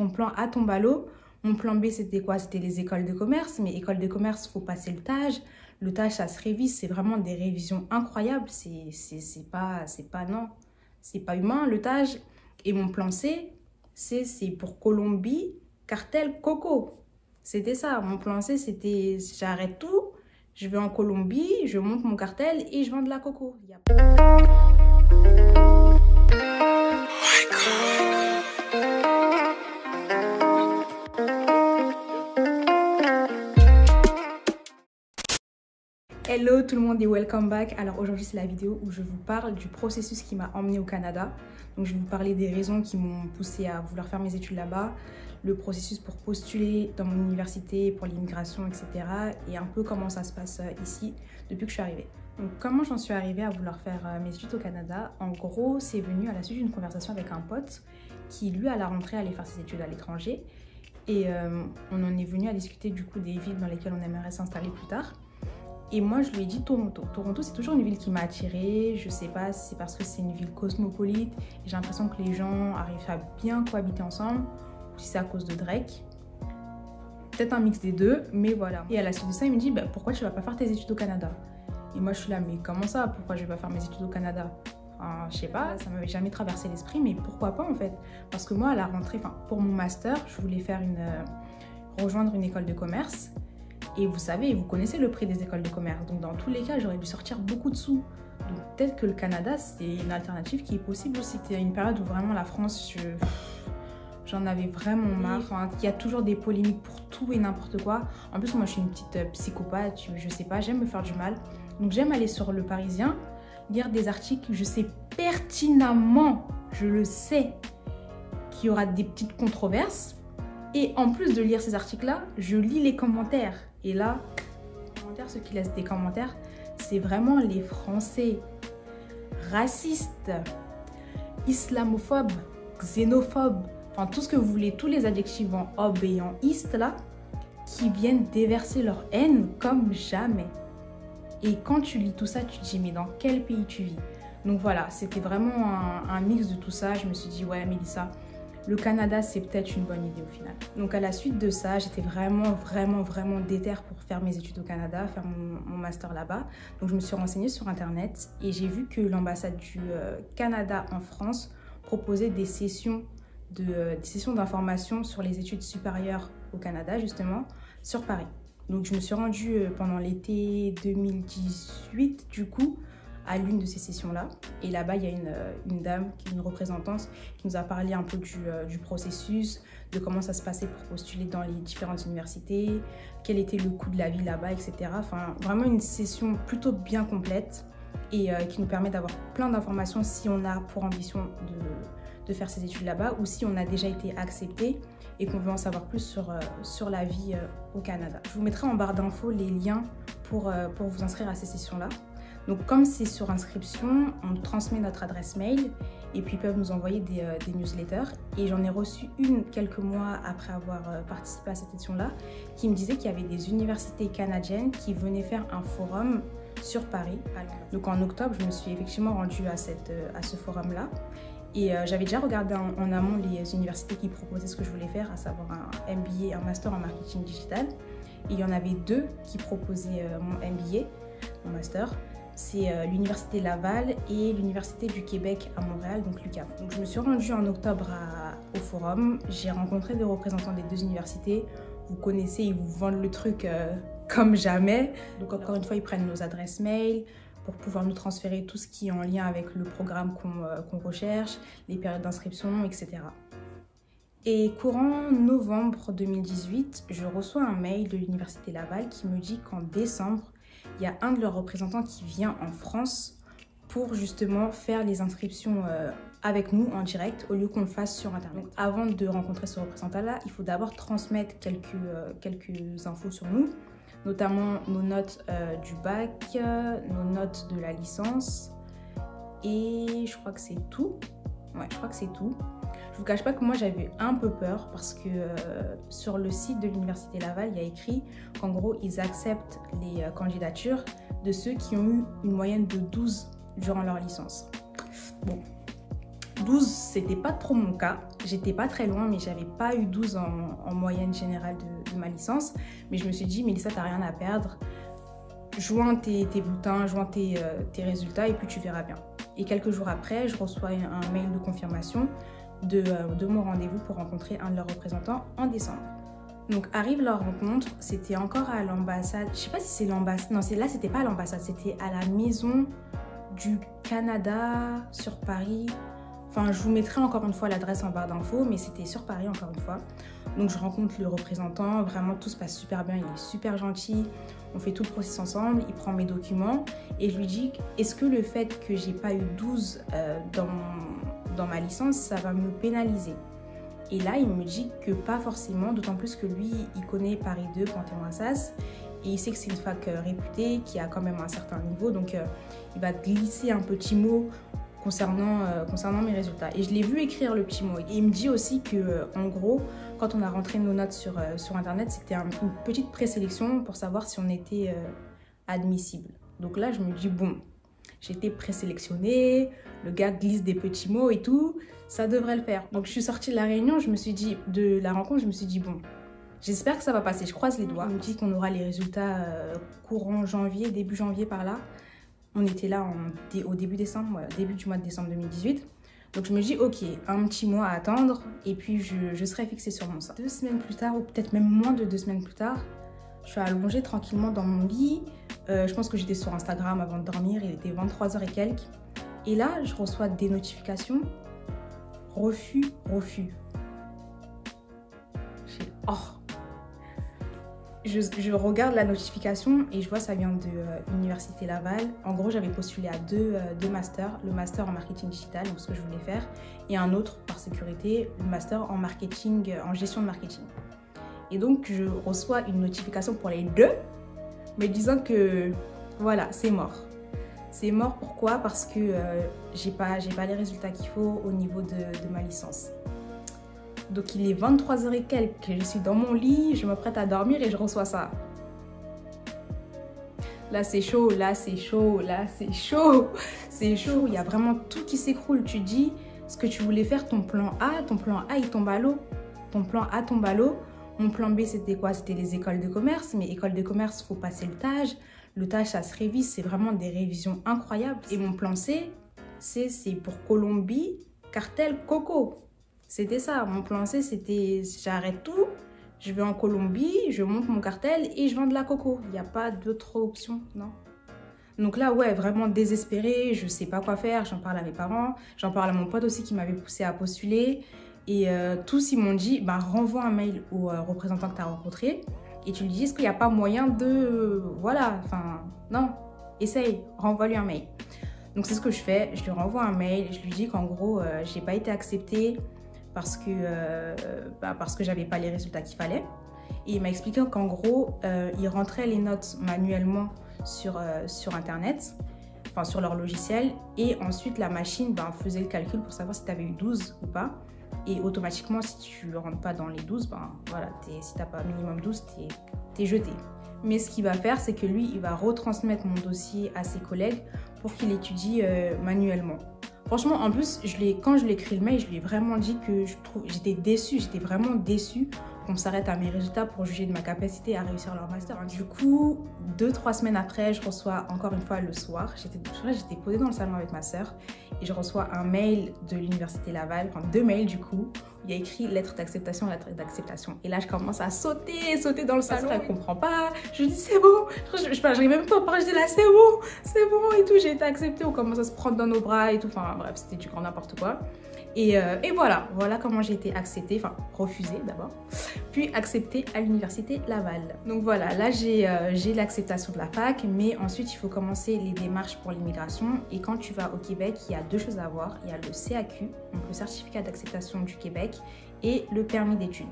ton plan A tombe à l'eau. Mon plan B, c'était quoi? C'était les écoles de commerce. Mais école de commerce, il faut passer le TAJ. Le TAJ, ça se révise. C'est vraiment des révisions incroyables. C'est pas humain, le TAJ. Et mon plan C, c'est pour Colombie, cartel, coco. C'était ça. Mon plan C, c'était j'arrête tout. Je vais en Colombie, je monte mon cartel et je vends de la coco. Hello tout le monde et welcome back. Alors aujourd'hui c'est la vidéo où je vous parle du processus qui m'a emmené au Canada. Donc je vais vous parler des raisons qui m'ont poussé à vouloir faire mes études là-bas, le processus pour postuler dans mon université, pour l'immigration, etc. Et un peu comment ça se passe ici depuis que je suis arrivée. Donc comment j'en suis arrivée à vouloir faire mes études au Canada? En gros c'est venu à la suite d'une conversation avec un pote qui lui à la rentrée allait faire ses études à l'étranger. Et on en est venu à discuter du coup des villes dans lesquelles on aimerait s'installer plus tard. Et moi, je lui ai dit Toronto. Toronto, c'est toujours une ville qui m'a attirée. Je sais pas si c'est parce que c'est une ville cosmopolite. J'ai l'impression que les gens arrivent à bien cohabiter ensemble. Ou si c'est à cause de Drake. Peut-être un mix des deux, mais voilà. Et à la suite de ça, il me dit pourquoi tu vas pas faire tes études au Canada? Et moi, je suis là, mais comment ça? Pourquoi je vais pas faire mes études au Canada? Enfin, je sais pas, ça m'avait jamais traversé l'esprit, mais pourquoi pas en fait? Parce que moi, à la rentrée, pour mon master, je voulais faire rejoindre une école de commerce. Et vous savez, vous connaissez le prix des écoles de commerce. Donc dans tous les cas, j'aurais dû sortir beaucoup de sous. Donc peut-être que le Canada, c'est une alternative qui est possible aussi. Il y a une période où vraiment la France, j'en avais vraiment marre. Enfin, il y a toujours des polémiques pour tout et n'importe quoi. En plus, moi, je suis une petite psychopathe. Je sais pas, j'aime me faire du mal. Donc j'aime aller sur Le Parisien, lire des articles. Je sais pertinemment, je le sais, qu'il y aura des petites controverses. Et en plus de lire ces articles-là, je lis les commentaires. Et là, ceux qui laissent des commentaires, c'est vraiment les Français racistes, islamophobes, xénophobes, enfin tout ce que vous voulez, tous les adjectifs en ob et en ist là, qui viennent déverser leur haine comme jamais. Et quand tu lis tout ça, tu te dis mais dans quel pays tu vis? Donc voilà, c'était vraiment un mix de tout ça. Je me suis dit ouais Mélissa, le Canada, c'est peut-être une bonne idée au final. Donc à la suite de ça, j'étais vraiment déter pour faire mes études au Canada, faire mon master là-bas. Donc je me suis renseignée sur internet et j'ai vu que l'ambassade du Canada en France proposait des sessions d'information sur les études supérieures au Canada, justement, sur Paris. Donc je me suis rendue pendant l'été 2018 du coup, à l'une de ces sessions-là. Et là-bas, il y a une dame, une représentante, qui nous a parlé un peu du processus, de comment ça se passait pour postuler dans les différentes universités, quel était le coût de la vie là-bas, etc. Enfin, vraiment une session plutôt bien complète et qui nous permet d'avoir plein d'informations si on a pour ambition de faire ses études là-bas ou si on a déjà été accepté et qu'on veut en savoir plus sur la vie au Canada. Je vous mettrai en barre d'infos les liens pour vous inscrire à ces sessions-là. Donc comme c'est sur inscription, on transmet notre adresse mail et puis ils peuvent nous envoyer des newsletters. Et j'en ai reçu une quelques mois après avoir participé à cette session-là qui me disait qu'il y avait des universités canadiennes qui venaient faire un forum sur Paris. Donc en octobre, je me suis effectivement rendue à ce forum-là. Et j'avais déjà regardé en amont les universités qui proposaient ce que je voulais faire, à savoir un MBA, un master en marketing digital. Et il y en avait deux qui proposaient mon MBA, mon master. C'est l'Université Laval et l'Université du Québec à Montréal, donc l'UQAM. Donc je me suis rendue en octobre au forum. J'ai rencontré des représentants des deux universités. Vous connaissez, ils vous vendent le truc comme jamais. Donc encore une fois, ils prennent nos adresses mail pour pouvoir nous transférer tout ce qui est en lien avec le programme qu'on recherche, les périodes d'inscription, etc. Et courant novembre 2018, je reçois un mail de l'Université Laval qui me dit qu'en décembre, il y a un de leurs représentants qui vient en France pour justement faire les inscriptions avec nous en direct au lieu qu'on le fasse sur internet. Donc, avant de rencontrer ce représentant-là, il faut d'abord transmettre quelques infos sur nous, notamment nos notes du bac, nos notes de la licence et je crois que c'est tout. Ouais, je crois que c'est tout. Je vous cache pas que moi j'avais un peu peur parce que sur le site de l'Université Laval, il y a écrit qu'en gros ils acceptent les candidatures de ceux qui ont eu une moyenne de 12 durant leur licence. Bon, 12, c'était pas trop mon cas. J'étais pas très loin, mais j'avais pas eu 12 en moyenne générale de ma licence. Mais je me suis dit, Mélissa, t'as rien à perdre. Joins tes bulletins, joins tes résultats et puis tu verras bien. Et quelques jours après, je reçois un mail de confirmation de mon rendez-vous pour rencontrer un de leurs représentants en décembre. Donc arrive leur rencontre, c'était encore à l'ambassade, je sais pas si c'est l'ambassade, non là c'était pas à l'ambassade, c'était à la maison du Canada sur Paris. Enfin, je vous mettrai encore une fois l'adresse en barre d'infos, mais c'était sur Paris encore une fois. Donc je rencontre le représentant, vraiment tout se passe super bien, il est super gentil. On fait tout le processus ensemble, il prend mes documents et je lui dis est-ce que le fait que j'ai pas eu 12 dans ma licence, ça va me pénaliser? Et là, il me dit que pas forcément, d'autant plus que lui, il connaît Paris 2, Panthéon-Assas, et il sait que c'est une fac réputée, qui a quand même un certain niveau, donc il va glisser un petit mot concernant mes résultats. Et je l'ai vu écrire le petit mot. Et il me dit aussi que, en gros, quand on a rentré nos notes sur Internet, c'était une petite présélection pour savoir si on était admissible. Donc là, je me dis, bon, j'ai été présélectionnée, le gars glisse des petits mots et tout, ça devrait le faire. Donc je suis sortie de la réunion, de la rencontre, je me suis dit, bon, j'espère que ça va passer, je croise les doigts. On me dit qu'on aura les résultats courant janvier, début janvier par là. On était là au début décembre, début du mois de décembre 2018. Donc je me dis, ok, un petit mois à attendre et puis je serai fixée sur mon sein. 2 semaines plus tard, ou peut-être même moins de 2 semaines plus tard, je suis allongée tranquillement dans mon lit. Je pense que j'étais sur Instagram avant de dormir, il était 23h et quelques. Et là, je reçois des notifications. Refus. Je regarde la notification et je vois ça vient de l'Université Laval. En gros, j'avais postulé à deux masters. Le master en marketing digital, donc ce que je voulais faire, et un autre par sécurité, le master en marketing, en gestion de marketing. Et donc, je reçois une notification pour les deux, me disant que voilà, c'est mort. C'est mort, pourquoi? Parce que j'ai pas les résultats qu'il faut au niveau de ma licence. Donc il est 23h et quelques, je suis dans mon lit, je me prête à dormir et je reçois ça. Là c'est chaud, là c'est chaud, là c'est chaud. C'est chaud, il y a vraiment tout qui s'écroule. Tu dis ce que tu voulais faire, ton plan A il tombe à l'eau. Ton plan A tombe à l'eau. Mon plan B c'était quoi? C'était les écoles de commerce, mais école de commerce, il faut passer le TAJ. Le TAJ, ça se révise, c'est vraiment des révisions incroyables. Et mon plan C, c'est pour Colombie, cartel, coco. C'était ça, mon plan C, c'était j'arrête tout, je vais en Colombie, je monte mon cartel et je vends de la coco. Il n'y a pas d'autre option, non? Donc là, ouais, vraiment désespérée, je sais pas quoi faire, j'en parle à mes parents, j'en parle à mon pote aussi qui m'avait poussé à postuler. Et tous, ils m'ont dit, bah, renvoie un mail au représentant que tu as rencontré et tu lui dis, est-ce qu'il n'y a pas moyen de... voilà, enfin, non, essaye, renvoie-lui un mail. Donc c'est ce que je fais, je lui renvoie un mail, je lui dis qu'en gros, j'ai pas été acceptée parce que j'avais pas les résultats qu'il fallait. Et il m'a expliqué qu'en gros, il rentrait les notes manuellement sur Internet, enfin sur leur logiciel, et ensuite la machine faisait le calcul pour savoir si tu avais eu 12 ou pas. Et automatiquement, si tu ne rentres pas dans les 12, voilà, si tu n'as pas minimum 12, tu es jeté. Mais ce qu'il va faire, c'est que lui, il va retransmettre mon dossier à ses collègues pour qu'il étudie manuellement. Franchement, en plus, quand je lui ai écrit le mail, je lui ai vraiment dit que j'étais déçue, j'étais vraiment déçue qu'on s'arrête à mes résultats pour juger de ma capacité à réussir leur master. Du coup, 2-3 semaines après, je reçois encore une fois le soir, j'étais posée dans le salon avec ma soeur et je reçois un mail de l'Université Laval, enfin 2 mails du coup, où il y a écrit lettre d'acceptation, lettre d'acceptation. Et là, je commence à sauter dans le salon, elle comprend pas, je dis c'est bon, je n'arrive même pas à parler, je dis là c'est bon et tout, j'ai été acceptée, on commence à se prendre dans nos bras et tout, enfin bref, c'était du grand n'importe quoi. Et voilà comment j'ai été acceptée, enfin refusée d'abord, puis acceptée à l'Université Laval. Donc voilà, là j'ai l'acceptation de la fac, mais ensuite il faut commencer les démarches pour l'immigration. Et quand tu vas au Québec, il y a 2 choses à voir. Il y a le CAQ, donc le certificat d'acceptation du Québec, et le permis d'études.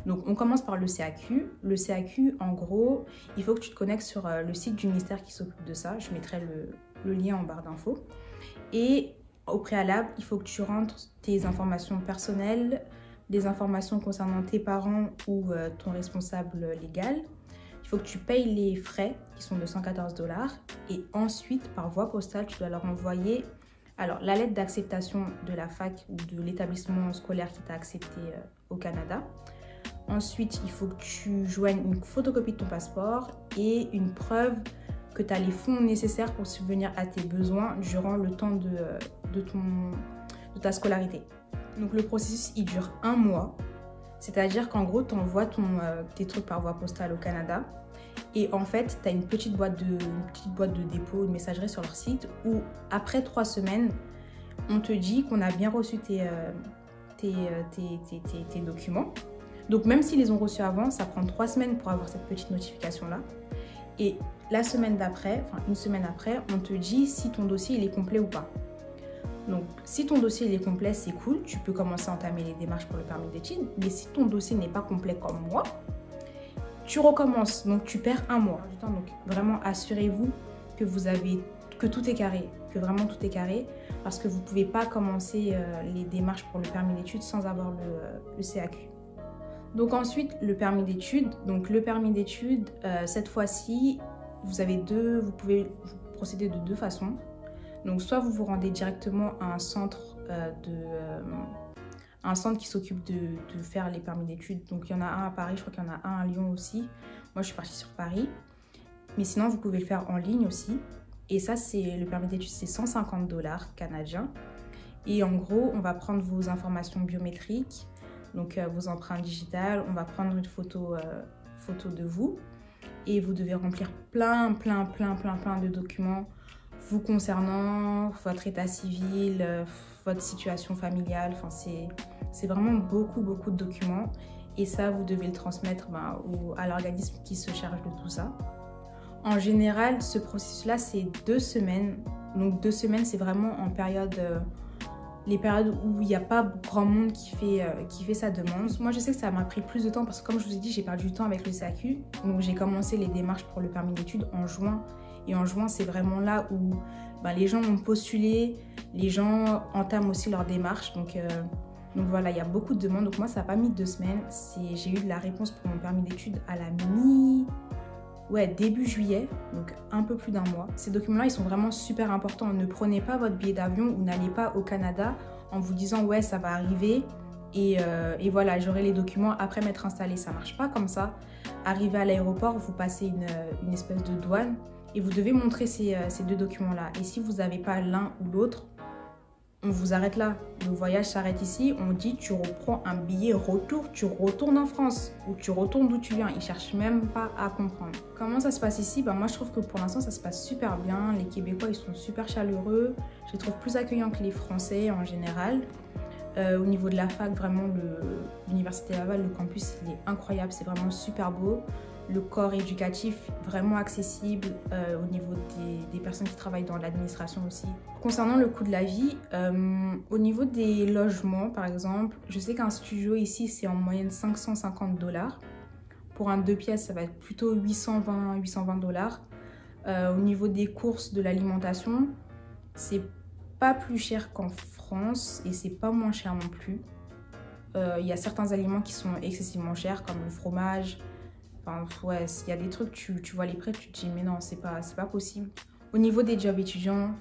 Donc on commence par le CAQ. Le CAQ, en gros, il faut que tu te connectes sur le site du ministère qui s'occupe de ça. Je mettrai le lien en barre d'infos. Et au préalable, il faut que tu rentres tes informations personnelles, des informations concernant tes parents ou ton responsable légal. Il faut que tu payes les frais qui sont de 114 $. Et ensuite, par voie postale, tu dois leur envoyer Alors, la lettre d'acceptation de la fac ou de l'établissement scolaire qui t'a accepté au Canada. Ensuite, il faut que tu joignes une photocopie de ton passeport et une preuve que tu as les fonds nécessaires pour subvenir à tes besoins durant le temps de ta scolarité. Donc, le processus, il dure 1 mois. C'est-à-dire qu'en gros, tu envoies tes trucs par voie postale au Canada. Et en fait, tu as une petite boîte de dépôt, une messagerie sur leur site où après 3 semaines, on te dit qu'on a bien reçu tes documents. Donc même s'ils les ont reçus avant, ça prend 3 semaines pour avoir cette petite notification-là. Et la semaine d'après, enfin une semaine après, on te dit si ton dossier il est complet ou pas. Donc si ton dossier il est complet, c'est cool, tu peux commencer à entamer les démarches pour le permis d'études. Mais si ton dossier n'est pas complet comme moi, tu recommences, donc tu perds 1 mois. Donc vraiment assurez-vous que tout est carré, que vraiment tout est carré, parce que vous ne pouvez pas commencer les démarches pour le permis d'études sans avoir le CAQ. Donc ensuite, le permis d'études. Donc le permis d'études, cette fois-ci, vous pouvez procéder de 2 façons. Donc soit vous vous rendez directement à un centre qui s'occupe de faire les permis d'études. Donc il y en a un à Paris, je crois qu'il y en a un à Lyon aussi. Moi je suis partie sur Paris. Mais sinon vous pouvez le faire en ligne aussi. Et ça, le permis d'études, c'est 150 $ canadiens. Et en gros, on va prendre vos informations biométriques, donc vos empreintes digitales. On va prendre une photo de vous. Et vous devez remplir plein de documents vous concernant, votre état civil, votre situation familiale. Enfin, c'est vraiment beaucoup de documents. Et ça, vous devez le transmettre à l'organisme qui se charge de tout ça. En général, ce processus-là, c'est 2 semaines. Donc 2 semaines, c'est vraiment en les périodes où il n'y a pas grand monde qui fait sa demande. Moi, je sais que ça m'a pris plus de temps parce que, comme je vous ai dit, j'ai perdu du temps avec le CAQ. Donc j'ai commencé les démarches pour le permis d'études en juin. Et en juin, c'est vraiment là où les gens ont postulé, les gens entament aussi leurs démarches. Donc voilà, il y a beaucoup de demandes. Donc moi, ça n'a pas mis 2 semaines. J'ai eu de la réponse pour mon permis d'études à la début juillet, donc un peu plus d'1 mois. Ces documents-là, ils sont vraiment super importants. Ne prenez pas votre billet d'avion ou n'allez pas au Canada en vous disant « ouais, ça va arriver et voilà, j'aurai les documents après m'être installée ». Ça ne marche pas comme ça. Arrivé à l'aéroport, vous passez une espèce de douane et vous devez montrer ces 2 documents-là. Et si vous n'avez pas l'un ou l'autre, on vous arrête là. Le voyage s'arrête ici. On dit tu reprends un billet retour, tu retournes en France ou tu retournes d'où tu viens. Ils ne cherchent même pas à comprendre. Comment ça se passe ici? Moi, je trouve que pour l'instant, ça se passe super bien. Les Québécois, ils sont super chaleureux. Je les trouve plus accueillants que les Français en général. Au niveau de la fac, vraiment, l'Université Laval, le campus, il est incroyable. C'est vraiment super beau. Le corps éducatif, vraiment accessible au niveau des personnes qui travaillent dans l'administration aussi. Concernant le coût de la vie, au niveau des logements, par exemple, je sais qu'un studio ici, c'est en moyenne 550 $. Pour un 2 pièces, ça va être plutôt 820 $. Au niveau des courses, de l'alimentation, c'est pas plus cher qu'en France et c'est pas moins cher non plus. Il y a certains aliments qui sont excessivement chers, comme le fromage. Enfin, ouais, il y a des trucs, tu vois les prix, tu te dis mais non, c'est pas possible. Au niveau des jobs étudiants,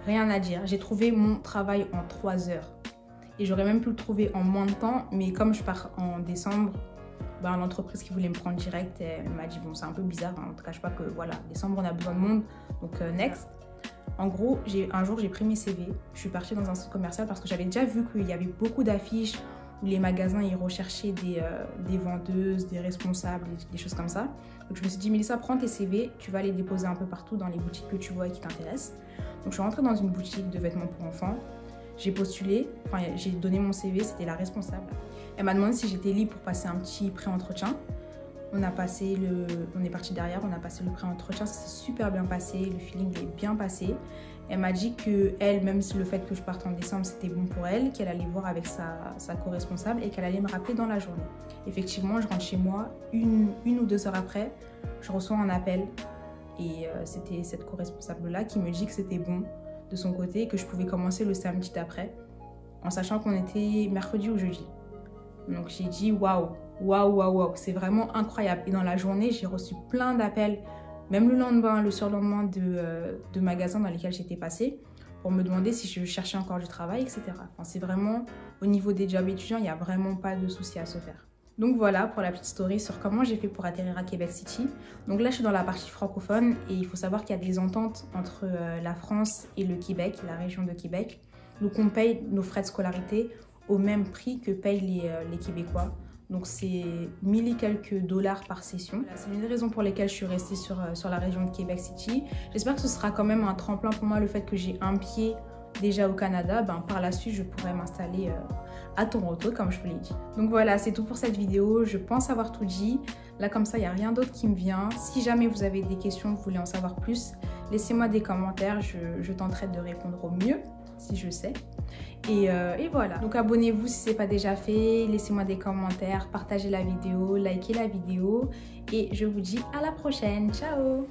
rien à dire. J'ai trouvé mon travail en 3 heures. Et j'aurais même pu le trouver en moins de temps, mais comme je pars en décembre, l'entreprise qui voulait me prendre direct, elle m'a dit bon, c'est un peu bizarre, on ne te cache pas que voilà, décembre on a besoin de monde, donc next. En gros, un jour j'ai pris mes CV, je suis partie dans un centre commercial parce que j'avais déjà vu qu'il y avait beaucoup d'affiches où les magasins ils recherchaient des vendeuses, des responsables, des choses comme ça. Donc je me suis dit Mélissa, prends tes CV, tu vas les déposer un peu partout dans les boutiques que tu vois et qui t'intéressent. Donc je suis rentrée dans une boutique de vêtements pour enfants, j'ai postulé, j'ai donné mon CV, c'était la responsable. Elle m'a demandé si j'étais libre pour passer un petit pré-entretien. On est parti derrière, on a passé le pré-entretien, ça s'est super bien passé, le feeling est bien passé. Elle m'a dit que elle, même si le fait que je parte en décembre, c'était bon pour elle, qu'elle allait voir avec sa co-responsable et qu'elle allait me rappeler dans la journée. Effectivement, je rentre chez moi, une ou 2 heures après, je reçois un appel et c'était cette co-responsable-là qui me dit que c'était bon de son côté et que je pouvais commencer le samedi d'après, en sachant qu'on était mercredi ou jeudi. Donc j'ai dit waouh, c'est vraiment incroyable. Et dans la journée, j'ai reçu plein d'appels même le lendemain, le surlendemain de magasins dans lesquels j'étais passée pour me demander si je cherchais encore du travail, etc. Enfin, c'est vraiment, au niveau des jobs étudiants, il n'y a vraiment pas de souci à se faire. Donc voilà pour la petite story sur comment j'ai fait pour atterrir à Québec City. Donc là, je suis dans la partie francophone et il faut savoir qu'il y a des ententes entre la France et le Québec, la région de Québec. Donc on paye nos frais de scolarité au même prix que payent les Québécois. Donc c'est 1000 et quelques dollars par session. Voilà, c'est une des raisons pour lesquelles je suis restée sur la région de Québec City. J'espère que ce sera quand même un tremplin pour moi, le fait que j'ai un pied déjà au Canada. Par la suite, je pourrais m'installer à Toronto, comme je vous l'ai dit. Donc voilà, c'est tout pour cette vidéo. Je pense avoir tout dit. Là, comme ça, il n'y a rien d'autre qui me vient. Si jamais vous avez des questions, vous voulez en savoir plus, laissez-moi des commentaires. Je tenterai de répondre au mieux, si je sais. Et voilà. Donc abonnez-vous si ce n'est pas déjà fait. Laissez-moi des commentaires, partagez la vidéo, likez la vidéo. Et je vous dis à la prochaine. Ciao!